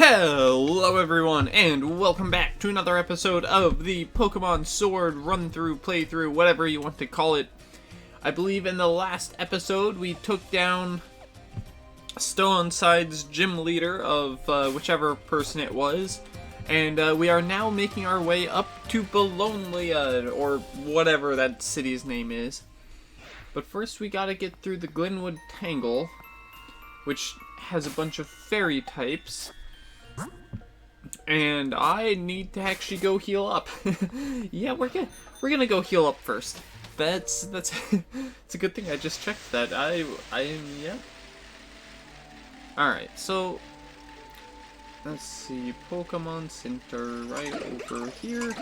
Hello everyone, and welcome back to another episode of the Pokemon Sword run-through, playthrough, whatever you want to call it. I believe in the last episode we took down Stone-Side's gym leader of whichever person it was, and we are now making our way up to Ballonlea, or whatever that city's name is. But first we gotta get through the Glenwood Tangle, which has a bunch of fairy types. And I need to actually go heal up. Yeah, we're gonna go heal up first. That's it's a good thing I just checked that. Yeah. Alright, so let's see, Pokemon Center right over here.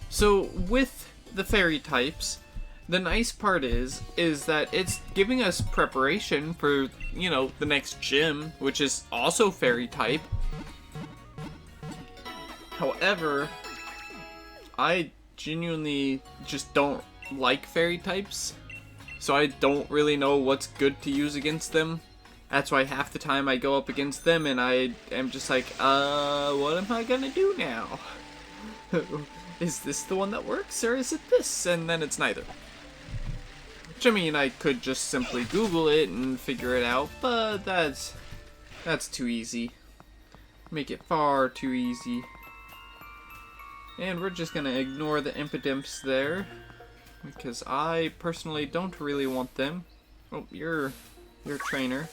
So with the fairy types, the nice part is that it's giving us preparation for, you know, the next gym, which is also fairy type. However, I genuinely just don't like fairy types, so I don't really know what's good to use against them. That's why half the time I go up against them and I am just like, what am I gonna do now? Is this the one that works, or is it this? And then it's neither. Which, I mean, I could just simply Google it and figure it out, but that's too easy. Make it far too easy. And we're just gonna ignore the Impidimps there, because I personally don't really want them. Oh, you're a trainer.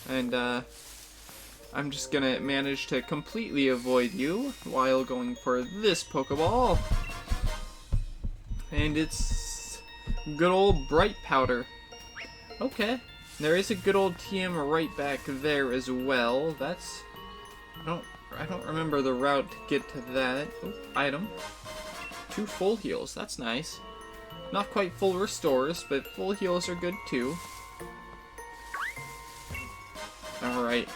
And I'm just gonna manage to completely avoid you while going for this Pokeball. And it's good old Bright Powder. Okay. There is a good old TM right back there as well. That's... I don't remember the route to get to that. Oh, item. 2 full heals. That's nice. Not quite full restores, but full heals are good too. Alright.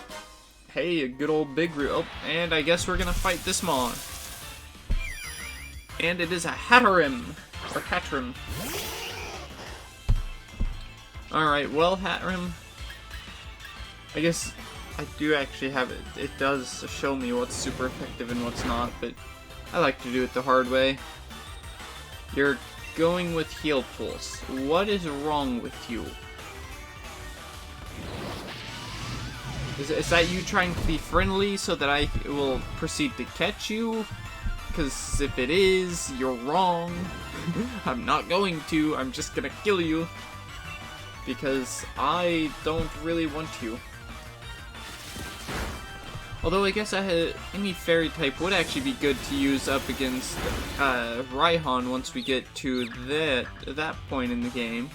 Hey, a good old big root. Oh, and I guess we're gonna fight this Mon. And it is a Hatterim. Or Hatterim. Alright, well, Hatterim, I guess I do actually have it. It does show me what's super effective and what's not, but I like to do it the hard way. You're going with Heal Pulse. What is wrong with you? Is that you trying to be friendly so that I will proceed to catch you? Because if it is, you're wrong. I'm not going to. I'm just gonna kill you. Because I don't really want you. Although I guess any fairy type would actually be good to use up against Raihan once we get to that point in the game.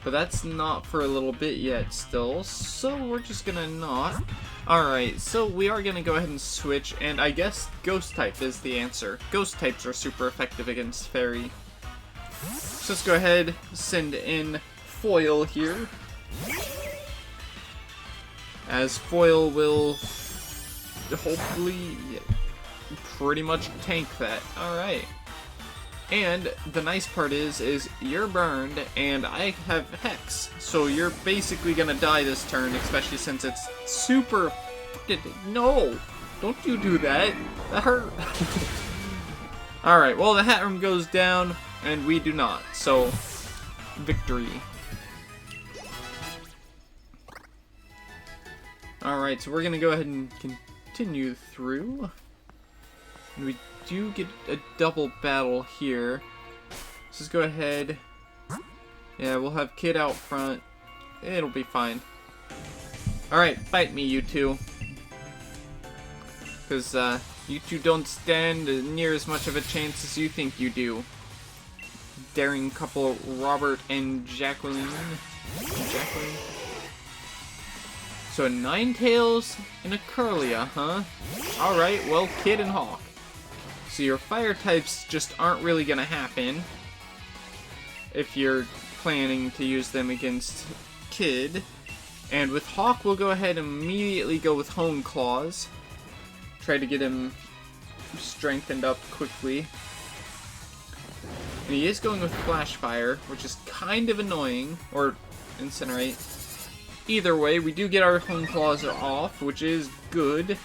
But that's not for a little bit yet still, so we're just gonna not. Alright, so we are gonna go ahead and switch, and I guess Ghost type is the answer. Ghost types are super effective against Fairy. So let's go ahead, send in Foil here. As Foil will hopefully pretty much tank that. Alright. And the nice part is you're burned and I have Hex. So you're basically gonna die this turn, especially since it's super fucking... No! Don't you do that. That hurt. Alright, well the Hatterim goes down and we do not. So, victory. Alright, so we're gonna go ahead and continue through. And we do get a double battle here. Let's just go ahead. Yeah, we'll have Kid out front. It'll be fine. Alright, fight me, you two. Because you two don't stand near as much of a chance as you think you do. Daring couple Robert and Jacqueline. So a Ninetales and a Curlia, huh? Alright, well, Kid and Hawk. So your fire types just aren't really gonna happen if you're planning to use them against Kid. And with Hawk, we'll go ahead and immediately go with Hone Claws. Try to get him strengthened up quickly. And he is going with Flash Fire, which is kind of annoying. Or Incinerate. Either way, we do get our home claws off, which is good.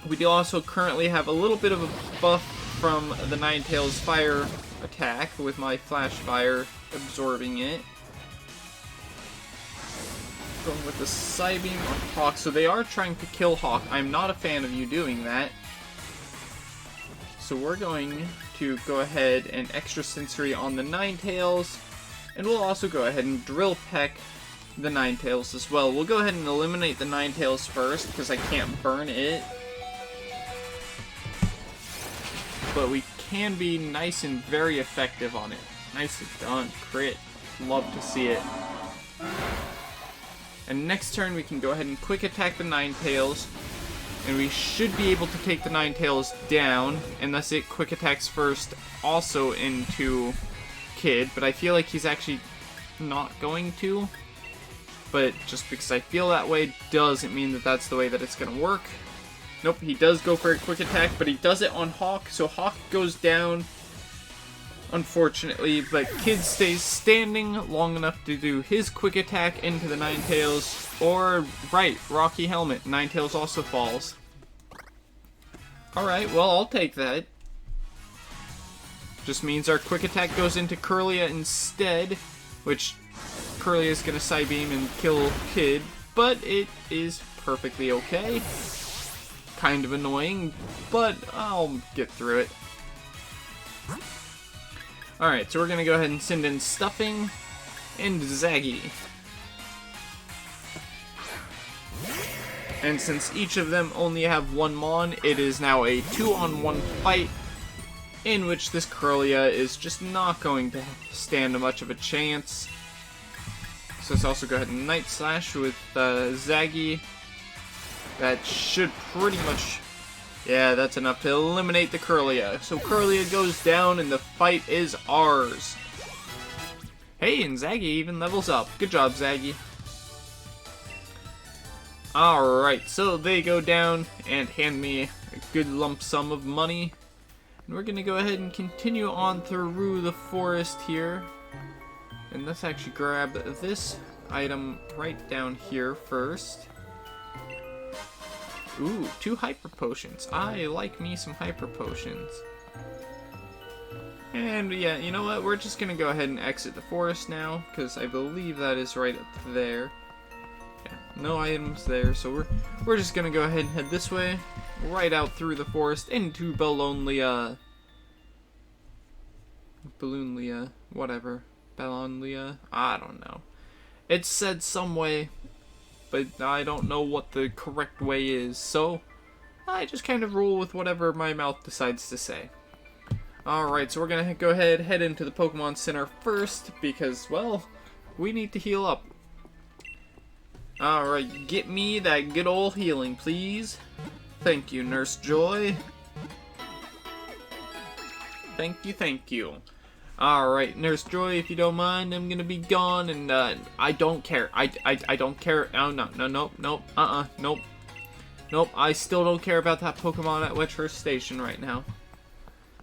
We do also currently have a little bit of a buff from the Ninetales fire attack, with my flash fire absorbing it. Going with the Psybeam on Hawk, so they are trying to kill Hawk. I'm not a fan of you doing that. So we're going to go ahead and Extra Sensory on the Ninetales, and we'll also go ahead and Drill Peck the Ninetales as well. We'll go ahead and eliminate the Ninetales first, because I can't burn it. But we can be nice and very effective on it. Nicely done, crit. Love to see it. And next turn we can go ahead and quick attack the Ninetales, and we should be able to take the Ninetales down, unless it quick attacks first also into Kid, but I feel like he's actually not going to. But just because I feel that way doesn't mean that that's the way that it's going to work. Nope, he does go for a quick attack, but he does it on Hawk, so Hawk goes down, unfortunately, but Kid stays standing long enough to do his quick attack into the Ninetales, or, right, Rocky Helmet, Ninetales also falls. Alright, well, I'll take that. Just means our quick attack goes into Kirlia instead, which Kirlia is going to Psybeam and kill Kid, but it is perfectly okay. Kind of annoying, but I'll get through it. Alright, so we're going to go ahead and send in Stuffing and Zaggy. And since each of them only have one Mon, it is now a 2-on-1 fight, in which this Kirlia is just not going to stand much of a chance. So let's also go ahead and Night Slash with Zaggy. That should pretty much... yeah, that's enough to eliminate the Kirlia. So Kirlia goes down and the fight is ours. Hey, and Zaggy even levels up. Good job, Zaggy. Alright, so they go down and hand me a good lump sum of money. And we're going to go ahead and continue on through the forest here. And let's actually grab this item right down here first. Ooh, 2 Hyper Potions. I like me some Hyper Potions. And yeah, you know what? We're just going to go ahead and exit the forest now, because I believe that is right up there. Yeah, no items there, so we're just going to go ahead and head this way, right out through the forest into Ballonlea. Ballonlea, whatever. Ballonlea? I don't know. It's said some way, but I don't know what the correct way is, so I just kind of rule with whatever my mouth decides to say. Alright, so we're going to go ahead, head into the Pokemon Center first, because, well, we need to heal up. Alright, get me that good old healing, please. Thank you, Nurse Joy. Thank you, thank you. Alright, Nurse Joy, if you don't mind, I'm gonna be gone, and, I don't care. I don't care. Oh, no, nope, nope. Nope, I still don't care about that Pokemon at Witchhurst Station right now.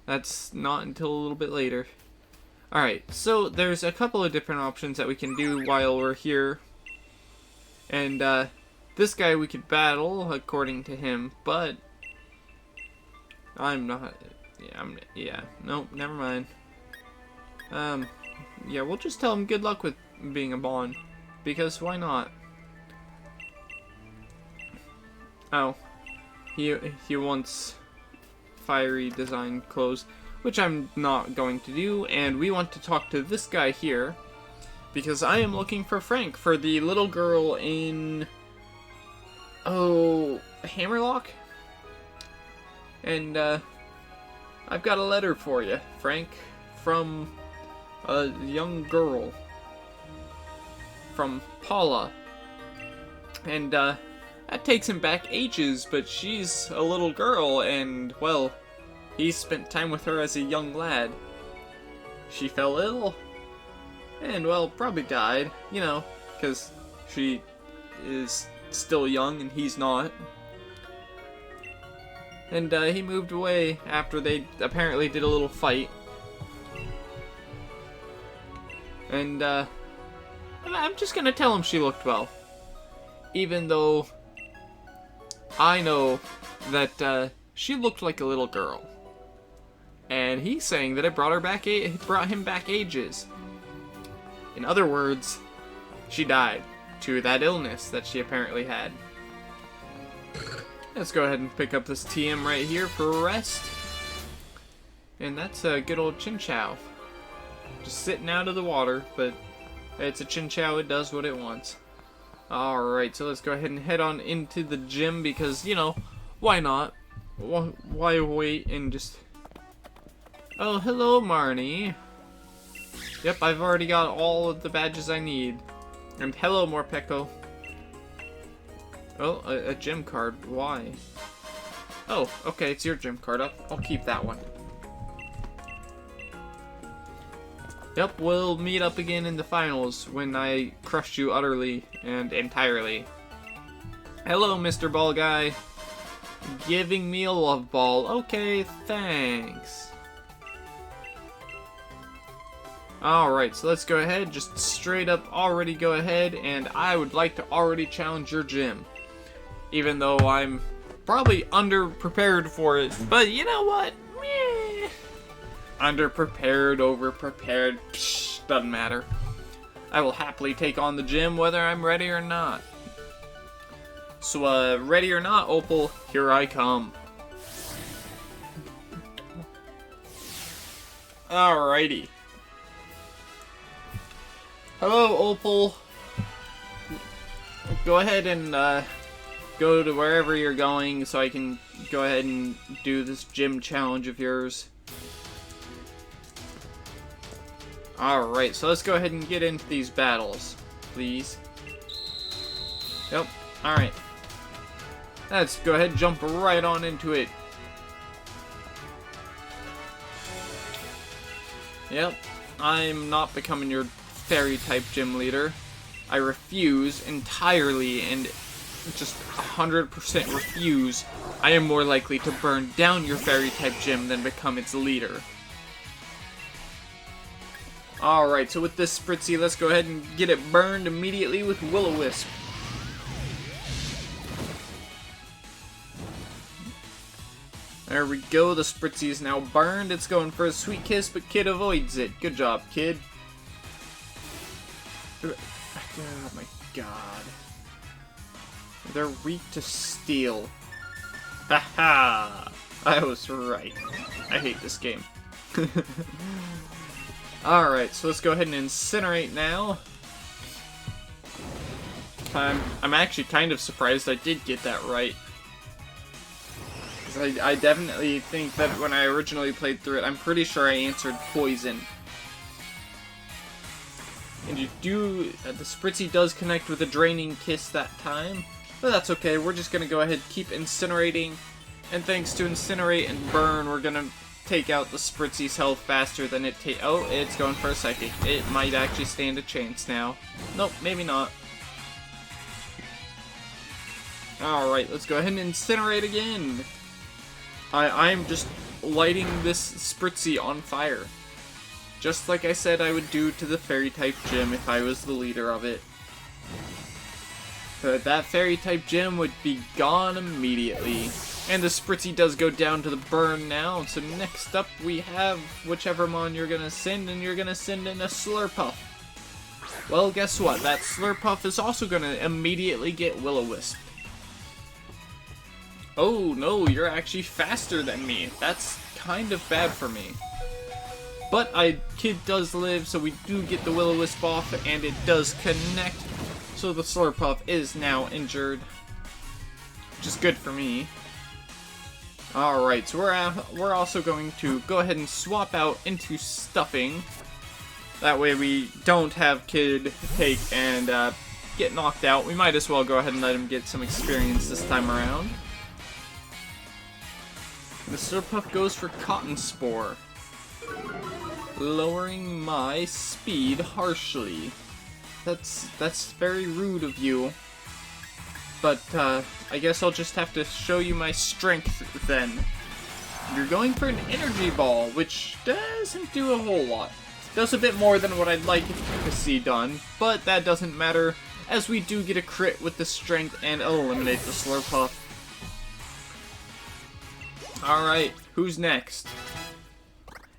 That's not until a little bit later. Alright, so there's a couple of different options that we can do while we're here. And, this guy we could battle, according to him, but I'm not... yeah, nope, never mind. Yeah, we'll just tell him good luck with being a Bond, because why not? Oh, he wants fiery design clothes, which I'm not going to do, and we want to talk to this guy here, because I am looking for Frank, for the little girl in... oh, Hammerlock? And, I've got a letter for you, Frank, from a young girl, from Paula, and that takes him back ages, but she's a little girl, and, well, he spent time with her as a young lad. She fell ill, and, well, probably died, you know, because she is still young and he's not. And he moved away after they apparently did a little fight. And, And I'm just gonna tell him she looked well. Even though I know that she looked like a little girl. And he's saying that it brought him back ages. In other words, she died to that illness that she apparently had. Let's go ahead and pick up this TM right here for rest. And that's a good old Chinchou. Just sitting out of the water, but it's a Chinchou, it does what it wants. Alright, so let's go ahead and head on into the gym because, you know, why not? Why wait and just... Oh, hello, Marnie. Yep, I've already got all of the badges I need. And hello, Morpeko. Oh, a gym card. Why? Oh, okay, it's your gym card. I'll keep that one. Yep, we'll meet up again in the finals when I crushed you utterly and entirely. Hello, Mr. Ball Guy. Giving me a love ball. Okay, thanks. Alright, so let's go ahead, just straight up already go ahead, and I would like to already challenge your gym. Even though I'm probably underprepared for it, but you know what? Meh. Underprepared, overprepared, psh, doesn't matter. I will happily take on the gym whether I'm ready or not. So, ready or not, Opal, here I come. Alrighty. Hello, Opal. Go ahead and go to wherever you're going so I can go ahead and do this gym challenge of yours. Alright, so let's go ahead and get into these battles, please. Yep, alright. Let's go ahead and jump right on into it. Yep, I'm not becoming your fairy-type gym leader. I refuse entirely and just 100% refuse. I am more likely to burn down your fairy-type gym than become its leader. Alright, so with this Spritzy, let's go ahead and get it burned immediately with Will-O-Wisp. There we go, the Spritzy is now burned. It's going for a Sweet Kiss, but Kid avoids it. Good job, Kid. Oh my god. They're weak to steel. Haha! I was right. I hate this game. Alright, so let's go ahead and incinerate now. I'm actually kind of surprised I did get that right. Because I definitely think that when I originally played through it, I'm pretty sure I answered poison. And you do, the Spritzy does connect with a Draining Kiss that time. But that's okay, we're just going to go ahead and keep incinerating. And thanks to Incinerate and Burn, we're going to take out the Spritzy's health faster than it oh, it's going for a Psychic. It might actually stand a chance now. Nope, maybe not. Alright, let's go ahead and Incinerate again. I'm just lighting this Spritzy on fire. Just like I said I would do to the Fairy-type gym if I was the leader of it. But that Fairy-type gym would be gone immediately. And the Spritzy does go down to the burn now. So next up we have whichever mon you're gonna send, and you're gonna send in a Slurpuff. Well, guess what? That Slurpuff is also gonna immediately get Will-O-Wisp. Oh no, you're actually faster than me. That's kind of bad for me. But Kid does live, so we do get the Will-O-Wisp off, and it does connect. So the Slurpuff is now injured, which is good for me. Alright, so we're also going to go ahead and swap out into Stuffing. That way we don't have Kid take and get knocked out. We might as well go ahead and let him get some experience this time around. The Slurpuff goes for Cotton Spore, lowering my speed harshly. That's very rude of you. But I guess I'll just have to show you my strength then. You're going for an energy ball, which doesn't do a whole lot. Does a bit more than what I'd like to see done, but that doesn't matter, as we do get a crit with the strength and eliminate the Slurpuff. Alright, who's next?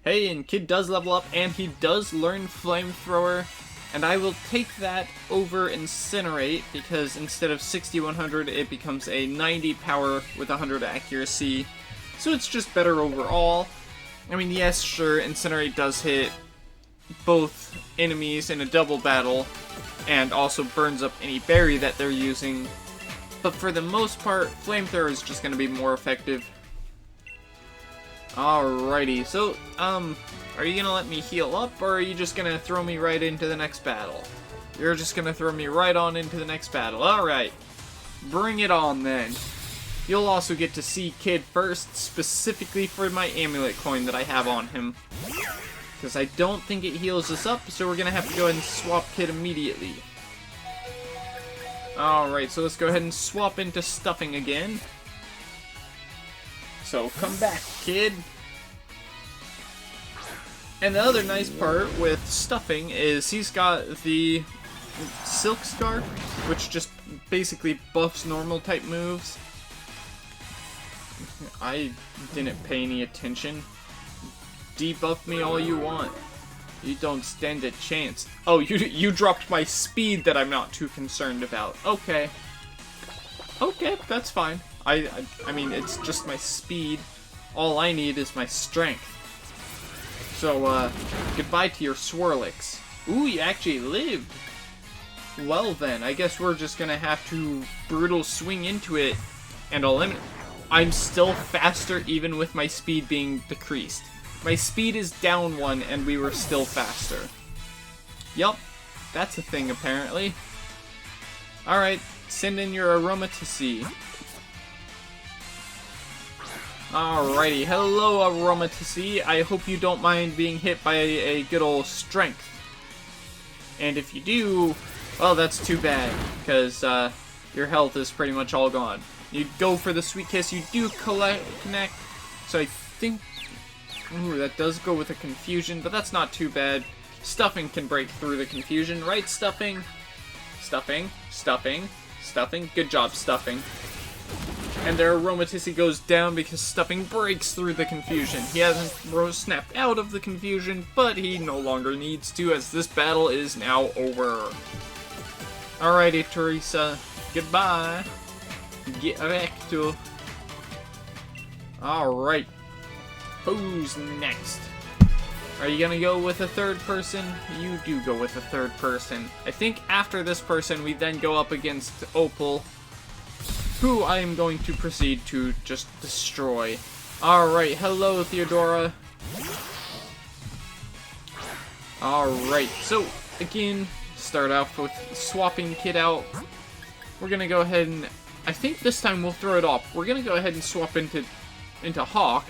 Hey, and Kid does level up, and he does learn Flamethrower, and I will take that over Incinerate, because instead of 60-100, it becomes a 90 power with 100 accuracy, so it's just better overall. I mean, yes, sure, Incinerate does hit both enemies in a double battle, and also burns up any berry that they're using, but for the most part, Flamethrower is just going to be more effective. Alrighty, so, are you gonna let me heal up, or are you just gonna throw me right into the next battle? You're just gonna throw me right on into the next battle. Alright, bring it on then. You'll also get to see Kid first, specifically for my amulet coin that I have on him. Because I don't think it heals us up, so we're gonna have to go ahead and swap Kid immediately. Alright, so let's go ahead and swap into Stuffing again. So come back, Kid. And the other nice part with Stuffing is he's got the Silk Scarf, which just basically buffs normal type moves. I didn't pay any attention. Debuff me all you want. You don't stand a chance. Oh, you dropped my speed that I'm not too concerned about. Okay. Okay, that's fine. I mean, it's just my speed. All I need is my strength. So, goodbye to your Swirlix. Ooh, you actually lived. Well then, I guess we're just gonna have to brutal swing into it and eliminate. I'm still faster even with my speed being decreased. My speed is down 1 and we were still faster. Yup, that's a thing apparently. Alright, send in your Aromatisse. Alrighty, hello Aromatisse. I hope you don't mind being hit by a good old Strength. And if you do, well, that's too bad, because your health is pretty much all gone. You go for the Sweet Kiss, you do connect, so I think, ooh, that does go with a Confusion, but that's not too bad. Stuffing can break through the Confusion, right, Stuffing? Stuffing, Stuffing, Stuffing, good job, Stuffing. And their Aromatisse goes down because Stuffing breaks through the Confusion. He hasn't snapped out of the Confusion, but he no longer needs to, as this battle is now over. Alrighty, Teresa. Goodbye. Get back to. Alright. Who's next? Are you gonna go with a third person? You do go with a third person. I think after this person, we then go up against Opal, who I am going to proceed to just destroy. Alright, hello Theodora. Alright, so again, start off with swapping Kid out. We're gonna go ahead and, I think this time we'll throw it off. We're gonna go ahead and swap into Hawk.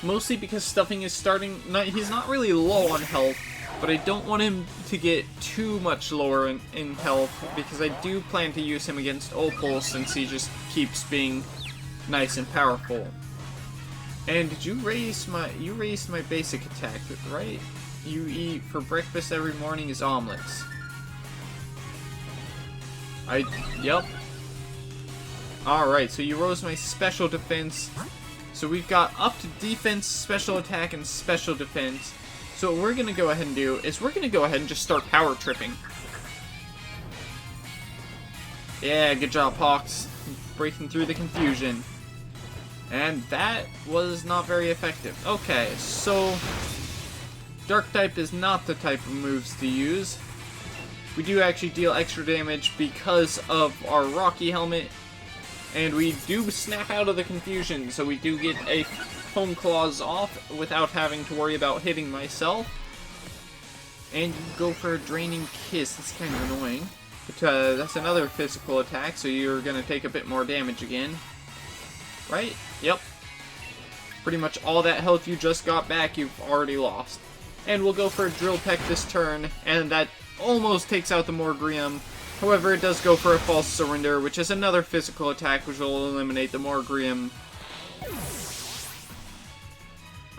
Mostly because Stuffing is starting, he's not really low on health, but I don't want him to get too much lower in health, because I do plan to use him against Opal since he just keeps being nice and powerful. And did you raise my basic attack, right? You eat for breakfast every morning is omelets. Yep. Alright, so you rose my special defense. So we've got up to defense, special attack, and special defense. So what we're going to go ahead and do is we're going to go ahead and just start power tripping. Yeah, good job, Hawks. Breaking through the Confusion. And that was not very effective. Okay, so Dark type is not the type of moves to use. We do actually deal extra damage because of our Rocky Helmet. And we do snap out of the Confusion, so we do get a Foam Claws off without having to worry about hitting myself. And you go for a Draining Kiss. That's kind of annoying. But that's another physical attack, so you're going to take a bit more damage again. Right? Yep. Pretty much all that health you just got back, you've already lost. And we'll go for a Drill Peck this turn, and that almost takes out the Morgrium. However, it does go for a False Surrender, which is another physical attack, which will eliminate the Morgrium.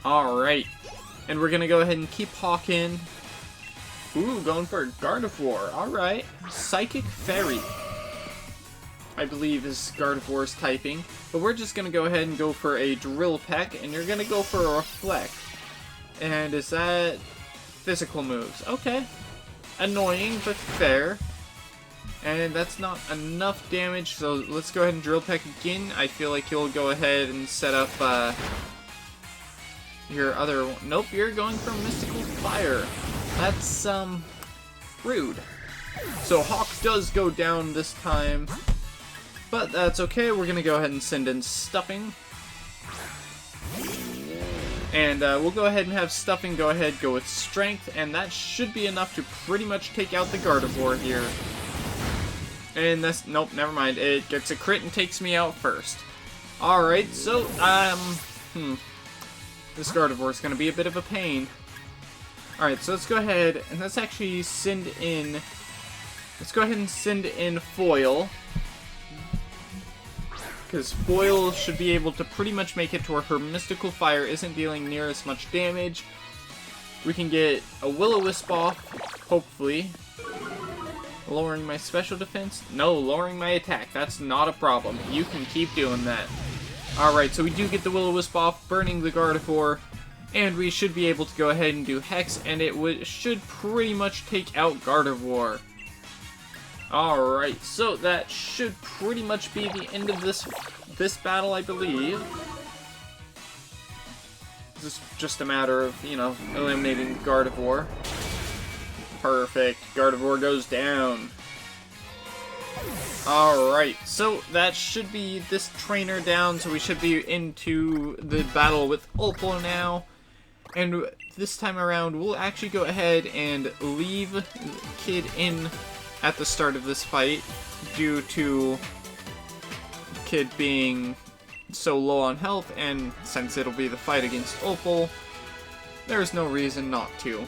Alright. And we're gonna go ahead and keep hawking. Ooh, going for Gardevoir. Alright. Psychic Fairy, I believe, is Gardevoir's typing. But we're just gonna go ahead and go for a Drill Peck, and you're gonna go for a Reflect. And is that physical moves? Okay. Annoying, but fair. And that's not enough damage, so let's go ahead and Drill Peck again. I feel like you'll go ahead and set up your other one. Nope, you're going for Mystical Fire. That's, rude. So Hawk does go down this time, but that's okay. We're gonna go ahead and send in Stuffing. And we'll go ahead and have Stuffing go with Strength, and that should be enough to pretty much take out the Gardevoir here. And that's, nope, never mind. It gets a crit and takes me out first. Alright, so, this Gardevoir is going to be a bit of a pain. Alright, so let's go ahead and let's actually send in, Foil. Because Foil should be able to pretty much make it to where her Mystical Fire isn't dealing near as much damage. We can get a Will-O-Wisp off, hopefully. Lowering my special defense? No, lowering my attack. That's not a problem. You can keep doing that. Alright, so we do get the Will-O-Wisp off, burning the Gardevoir. And we should be able to go ahead and do Hex, and it should pretty much take out Gardevoir. Alright, so that should pretty much be the end of this battle, I believe. This is just a matter of, you know, eliminating Gardevoir. Perfect. Gardevoir goes down. Alright, so that should be this trainer down, so we should be into the battle with Opal now. And this time around, we'll actually go ahead and leave Kid in at the start of this fight due to Kid being so low on health, and since it'll be the fight against Opal, there's no reason not to.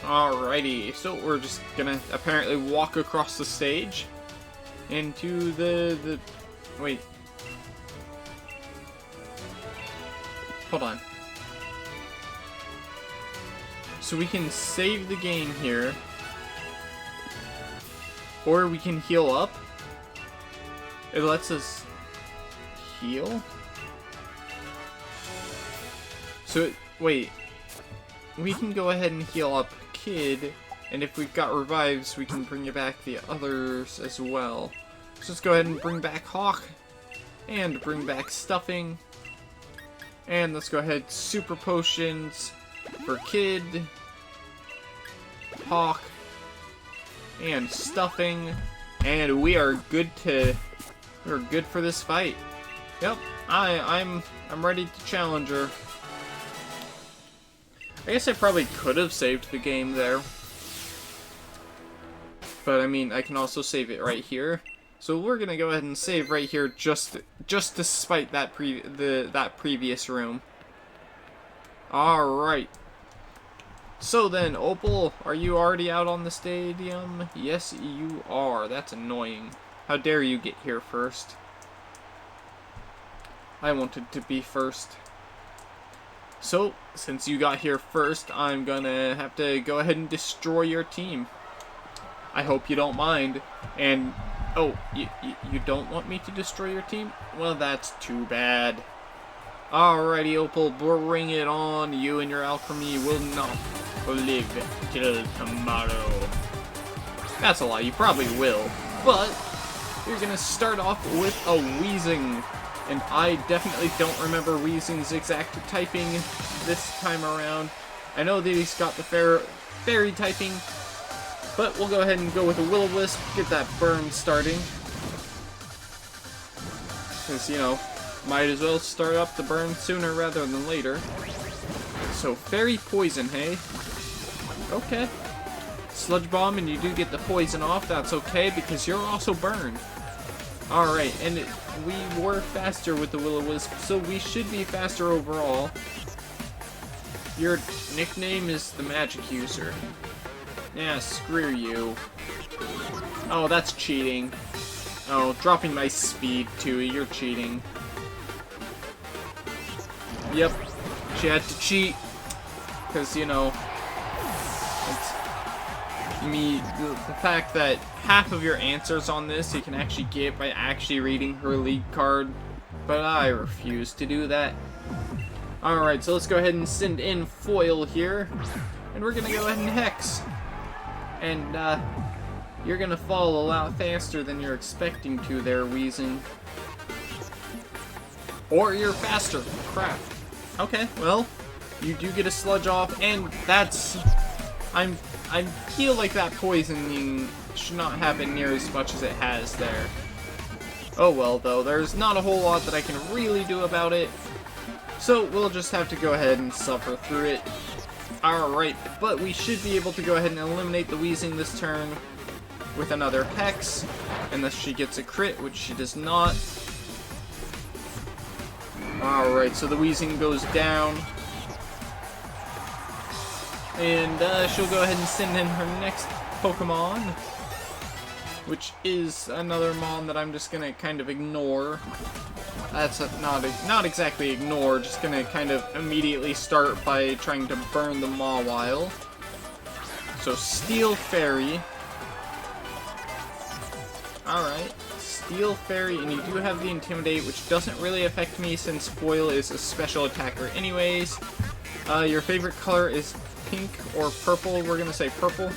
Alrighty, so we're just gonna apparently walk across the stage into the wait. Hold on. So we can save the game here, or we can heal up. It lets us heal? So, wait. We can go ahead and heal up Kid, and if we've got revives, we can bring back the others as well. So let's go ahead and bring back Hawk, and bring back Stuffing. And let's go ahead, Super Potions for Kid, Hawk, and Stuffing, and we are good for this fight. Yep, I'm ready to challenge her. I guess I probably could have saved the game there, but I mean, I can also save it right here. So we're gonna go ahead and save right here, just to spite that previous room. All right. So then, Opal, are you already out on the stadium? Yes, you are. That's annoying. How dare you get here first? I wanted to be first. So, since you got here first, I'm gonna have to go ahead and destroy your team. I hope you don't mind. And, oh, you don't want me to destroy your team? Well, that's too bad. Alrighty, Opal, bring it on. You and your alchemy will not live till tomorrow. That's a lie, you probably will. But, you're gonna start off with a Weezing. And I definitely don't remember Weezing's exact typing this time around. I know that he's got the fairy typing, but we'll go ahead and go with a Will-O-Wisp, get that burn starting. Because, you know, might as well start up the burn sooner rather than later. So, Fairy Poison, hey? Okay. Sludge Bomb, and you do get the poison off, that's okay, because you're also burned. Alright, and we were faster with the Will-O-Wisp, so we should be faster overall. Your nickname is the Magic User. Yeah, screw you. Oh, that's cheating. Oh, dropping my speed too, you're cheating. Yep, she had to cheat. Because, you know, it's the fact that half of your answers on this you can actually get by actually reading her lead card. But I refuse to do that. Alright, so let's go ahead and send in foil here. And we're going to go ahead and hex. And, you're going to fall a lot faster than you're expecting to there, Weezing. Or you're faster. Crap. Okay, well, you do get a sludge off, and that's... I feel like that poisoning should not happen near as much as it has there. Oh well, though, there's not a whole lot that I can really do about it. So we'll just have to go ahead and suffer through it. Alright, but we should be able to go ahead and eliminate the Weezing this turn with another Hex, unless she gets a crit, which she does not. Alright, so the Weezing goes down. And she'll go ahead and send in her next Pokemon, which is another Mon that I'm just gonna kind of ignore. That's not exactly ignore, just gonna kind of immediately start by trying to burn the Mawile. So Steel Fairy. Alright, Steel Fairy, and you do have the Intimidate, which doesn't really affect me since Foil is a special attacker anyways. Your favorite color is pink or purple. We're gonna say purple.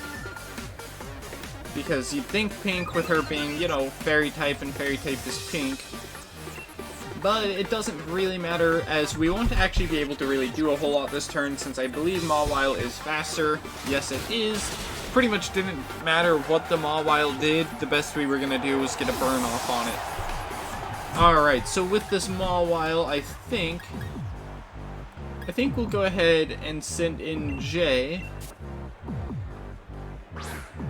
Because you'd think pink with her being, you know, fairy type, and fairy type is pink. But it doesn't really matter, as we won't actually be able to really do a whole lot this turn, since I believe Mawile is faster. Yes, it is. Pretty much didn't matter what the Mawile did, the best we were gonna do was get a burn off on it. Alright, so with this Mawile, I think we'll go ahead and send in Jay.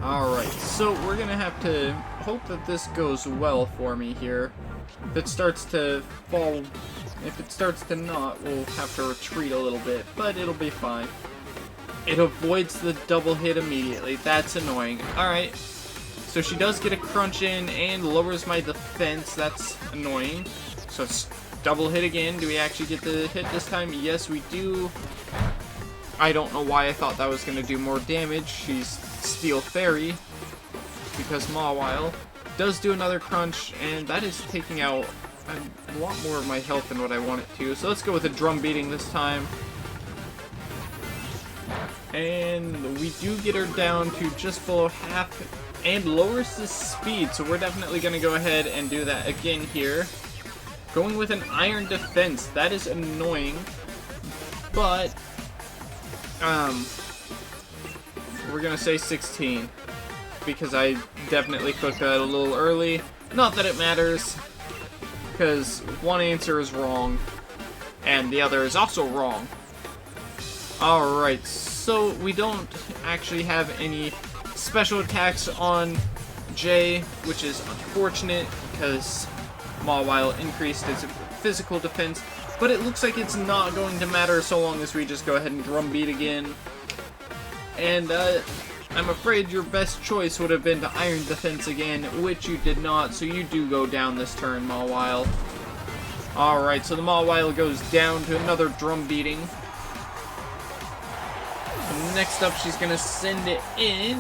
Alright, so we're gonna have to hope that this goes well for me here. If it starts to fall, if it starts to not, we'll have to retreat a little bit, but it'll be fine. It avoids the double hit immediately. That's annoying. Alright, so she does get a crunch in and lowers my defense. That's annoying. So it's double hit again. Do we actually get the hit this time? Yes, we do. I don't know why I thought that was going to do more damage. She's Steel Fairy, because Mawile does do another crunch, and that is taking out a lot more of my health than what I want it to. So let's go with a drum beating this time. And we do get her down to just below half, and lowers the speed, so we're definitely going to go ahead and do that again here. Going with an Iron Defense, that is annoying, but we're going to say 16, because I definitely clicked that a little early. Not that it matters, because one answer is wrong, and the other is also wrong. Alright, so we don't actually have any special attacks on Jay, which is unfortunate, because Mawile increased its physical defense, but it looks like it's not going to matter so long as we just go ahead and drum beat again. And I'm afraid your best choice would have been to Iron Defense again, which you did not, so you do go down this turn, Mawile. Alright, so the Mawile goes down to another drum beating. And next up, she's going to send it in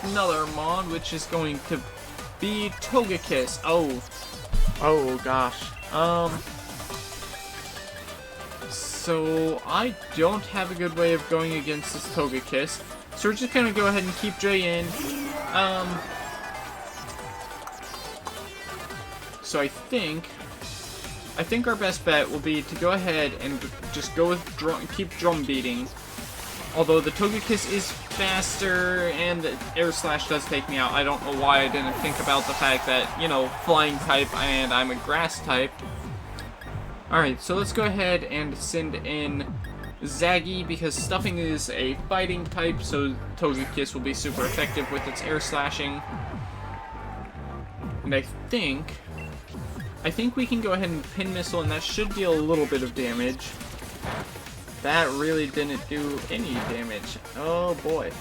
another Mon, which is going to be Togekiss. Oh gosh. So I don't have a good way of going against this Togekiss. So we're just gonna go ahead and keep Jay in. So I think our best bet will be to go ahead and just go with keep drum beating. Although the Togekiss is faster and the Air Slash does take me out. I don't know why I didn't think about the fact that, you know, flying type and I'm a grass type. Alright, so let's go ahead and send in Zaggy, because Stuffing is a fighting type, so Togekiss will be super effective with its air slashing. And I think we can go ahead and Pin Missile, and that should deal a little bit of damage. That really didn't do any damage. Oh boy.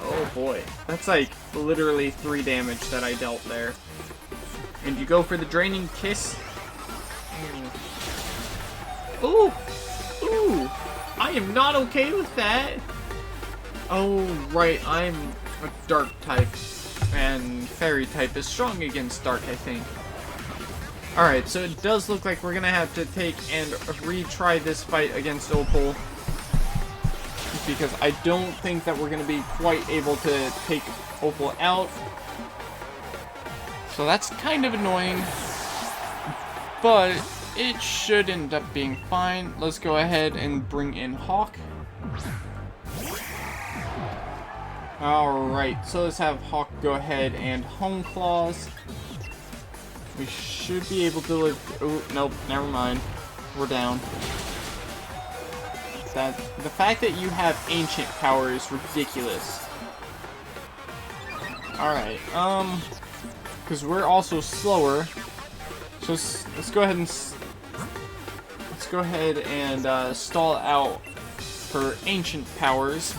Oh boy. That's like literally 3 damage that I dealt there. And you go for the Draining Kiss. Ooh! Ooh, I am not okay with that. Oh, right, I'm a dark type, and fairy type is strong against dark, I think. Alright, so it does look like we're gonna have to take and retry this fight against Opal, because I don't think that we're gonna be quite able to take Opal out. So that's kind of annoying, but it should end up being fine. Let's go ahead and bring in Hawk. Alright, so let's have Hawk go ahead and Home Claws. We should be able to live... Oh, nope, never mind. We're down. The fact that you have Ancient Power is ridiculous. Alright, because we're also slower. So let's go ahead and... Let's go ahead and stall out her Ancient Powers.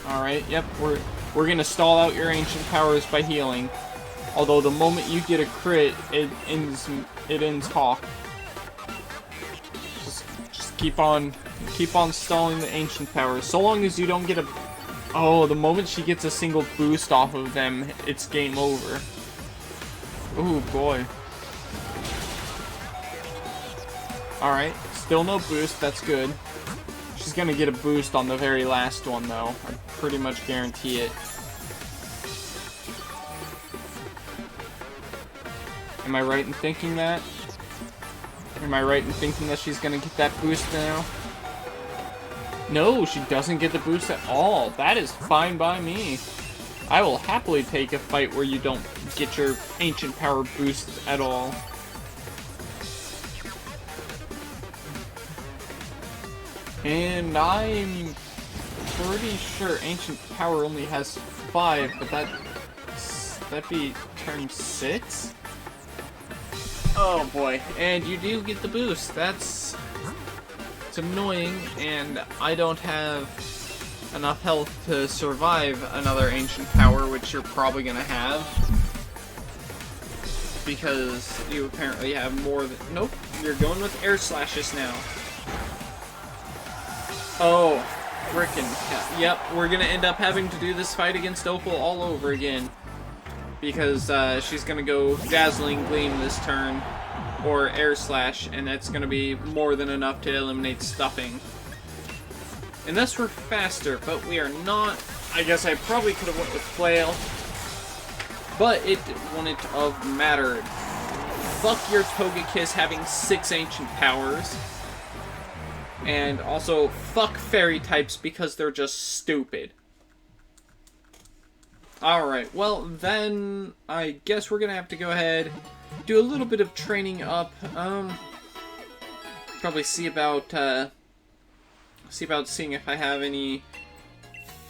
Alright, yep, we're gonna stall out your Ancient Powers by healing. Although the moment you get a crit, it ends Hawk. Just keep on stalling the Ancient Powers. So long as you don't get a... Oh, the moment she gets a single boost off of them, it's game over. Ooh, boy. Alright, still no boost, that's good. She's gonna get a boost on the very last one, though. I pretty much guarantee it. Am I right in thinking that? Am I right in thinking that she's gonna get that boost now? No, she doesn't get the boost at all. That is fine by me. I will happily take a fight where you don't get your Ancient Power boost at all. And I'm pretty sure Ancient Power only has 5, but that'd be turn 6? Oh boy, and you do get the boost. It's annoying, and I don't have enough health to survive another Ancient Power, which you're probably gonna have. Because you apparently have more than... Nope, you're going with Air Slashes now. Oh, frickin' hell. Yep, we're gonna end up having to do this fight against Opal all over again. Because she's gonna go Dazzling Gleam this turn, or Air Slash, and that's gonna be more than enough to eliminate Stuffing. Unless we're faster, but we are not. I guess I probably could have went with Flail, but it wouldn't have mattered. Fuck your Togekiss having 6 Ancient Powers. And also, fuck Fairy types because they're just stupid. Alright, well then, I guess we're gonna have to go ahead, do a little bit of training up, probably see about seeing if I have any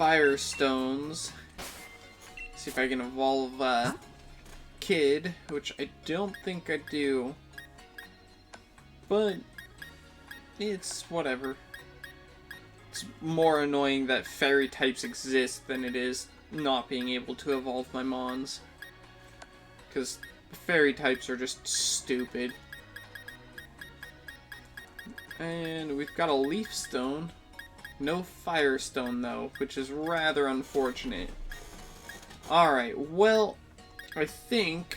Firestones, see if I can evolve, Kid, which I don't think I do, but it's whatever. It's more annoying that Fairy types exist than it is not being able to evolve my Mons. Because Fairy types are just stupid. And we've got a Leaf Stone. No Firestone though, which is rather unfortunate. Alright, well, I think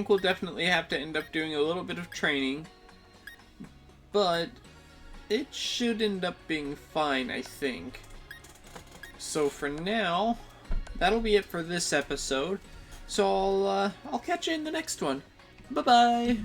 we'll definitely have to end up doing a little bit of training. But it should end up being fine, I think. So for now, that'll be it for this episode. So I'll catch you in the next one. Bye-bye!